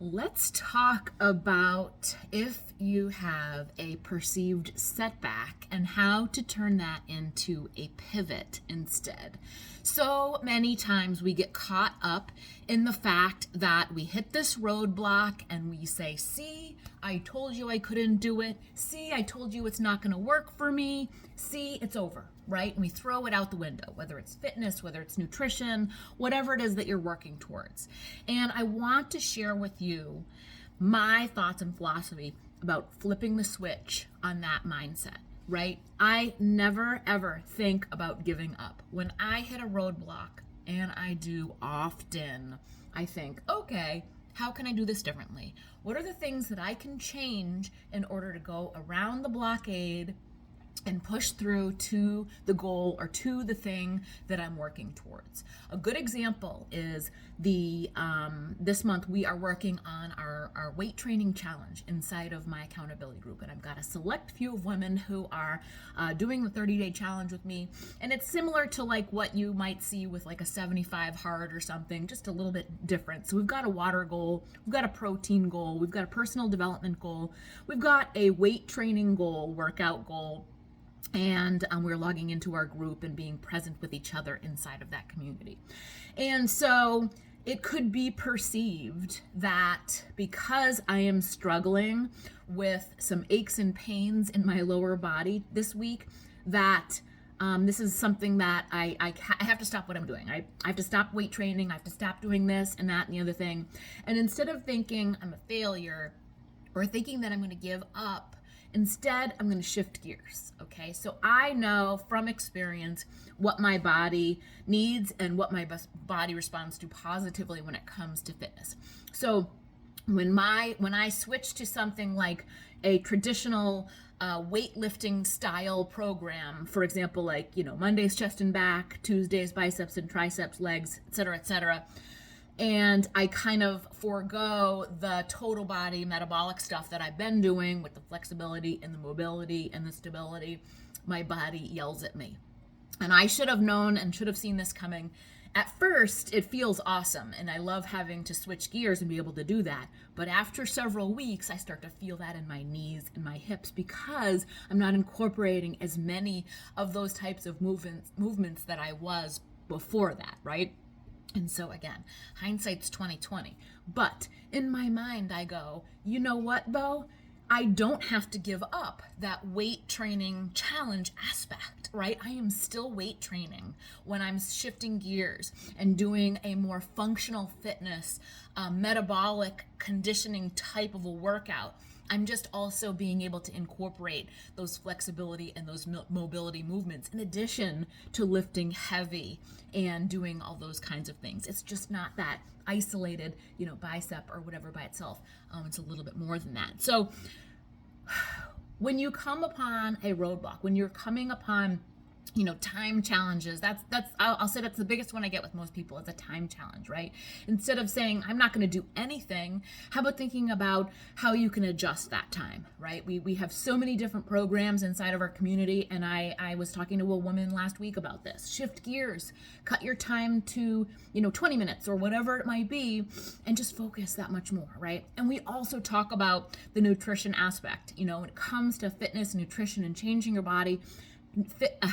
Let's talk about if you have a perceived setback and how to turn that into a pivot instead. So many times we get caught up in the fact that we hit this roadblock and we say, see, I told you I couldn't do it. See, I told you it's not going to work for me. See, it's over, right? And we throw it out the window, whether it's fitness, whether it's nutrition, whatever it is that you're working towards. And I want to share with you my thoughts and philosophy about flipping the switch on that mindset, right? I never ever think about giving up. When I hit a roadblock, and I do often, I think, okay, how can I do this differently? What are the things that I can change in order to go around the blockade and push through to the goal or to the thing that I'm working towards? A good example is this month we are working on our weight training challenge inside of my accountability group, and I've got a select few of women who are doing the 30-day challenge with me, and it's similar to like what you might see with like a 75 hard or something, just a little bit different. So we've got a water goal, we've got a protein goal, we've got a personal development goal, we've got a weight training goal, workout goal, and we're logging into our group and being present with each other inside of that community. And so it could be perceived that because I am struggling with some aches and pains in my lower body this week, that this is something that I have to stop what I'm doing. I have to stop weight training. I have to stop doing this and that and the other thing. And instead of thinking I'm a failure or thinking that I'm going to give up, instead, I'm going to shift gears, okay? So I know from experience what my body needs and what my body responds to positively when it comes to fitness. So when I switch to something like a traditional weightlifting style program, for example, like, Mondays chest and back, Tuesdays biceps and triceps, legs, et cetera, and I kind of forego the total body metabolic stuff that I've been doing with the flexibility and the mobility and the stability, my body yells at me. And I should have known and should have seen this coming. At first, it feels awesome, and I love having to switch gears and be able to do that. But after several weeks, I start to feel that in my knees and my hips because I'm not incorporating as many of those types of movements that I was before that, right? And so again, hindsight's 20/20. But in my mind, I go, you know what, Bo? I don't have to give up that weight training challenge aspect, right? I am still weight training when I'm shifting gears and doing a more functional fitness, metabolic conditioning type of a workout. I'm just also being able to incorporate those flexibility and those mobility movements in addition to lifting heavy and doing all those kinds of things. It's just not that isolated, bicep or whatever by itself. It's a little bit more than that. So when you come upon a roadblock, when you're coming upon time challenges, I'll say that's the biggest one I get with most people is a time challenge, right? Instead of saying, I'm not going to do anything, how about thinking about how you can adjust that time, right? We have so many different programs inside of our community, and I was talking to a woman last week about this. Shift gears, cut your time to, 20 minutes or whatever it might be, and just focus that much more, right? And we also talk about the nutrition aspect, when it comes to fitness, nutrition, and changing your body.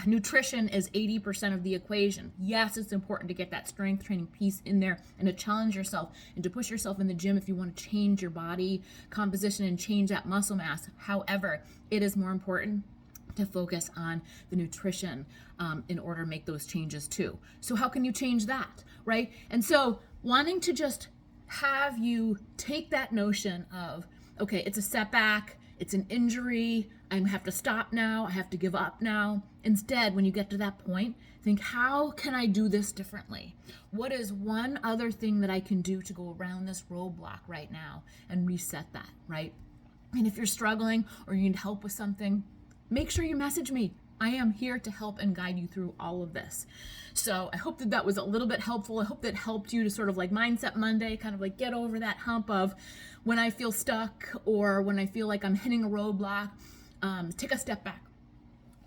Nutrition is 80% of the equation. Yes, it's important to get that strength training piece in there and to challenge yourself and to push yourself in the gym if you want to change your body composition and change that muscle mass. However, it is more important to focus on the nutrition in order to make those changes too. So how can you change that, right? And so wanting to just have you take that notion of, okay, it's a setback, it's an injury, I have to stop now, I have to give up now. Instead, when you get to that point, think, how can I do this differently? What is one other thing that I can do to go around this roadblock right now and reset that, right? And if you're struggling or you need help with something, make sure you message me. I am here to help and guide you through all of this. So I hope that was a little bit helpful. I hope that helped you to sort of like Mindset Monday, kind of like get over that hump of when I feel stuck or when I feel like I'm hitting a roadblock, take a step back.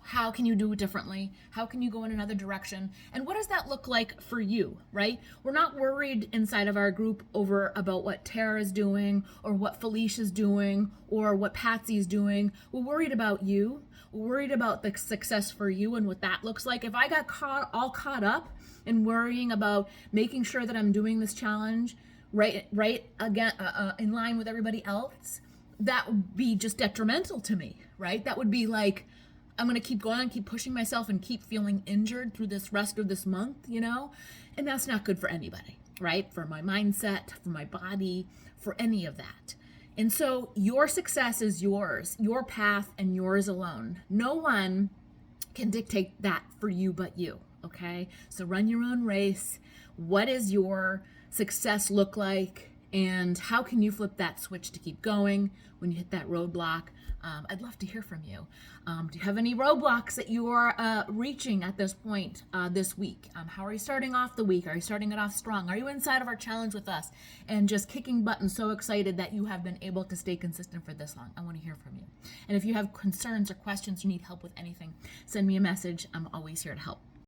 How can you do it differently? How can you go in another direction? And what does that look like for you, right? We're not worried inside of our group about what Tara is doing or what Felicia's doing or what Patsy's doing. We're worried about you. We're worried about the success for you and what that looks like. If I got all caught up in worrying about making sure that I'm doing this challenge right again in line with everybody else, that would be just detrimental to me, right? That would be like, I'm going to keep going, keep pushing myself and keep feeling injured through this rest of this month, and that's not good for anybody, right? For my mindset, for my body, for any of that. And so your success is yours, your path, and yours alone. No one can dictate that for you but you, okay? So run your own race. What does your success look like? And how can you flip that switch to keep going when you hit that roadblock? I'd love to hear from you. Do you have any roadblocks that you are reaching at this point this week? How are you starting off the week? Are you starting it off strong? Are you inside of our challenge with us and just kicking butt and so excited that you have been able to stay consistent for this long? I want to hear from you. And if you have concerns or questions or need help with anything, send me a message. I'm always here to help.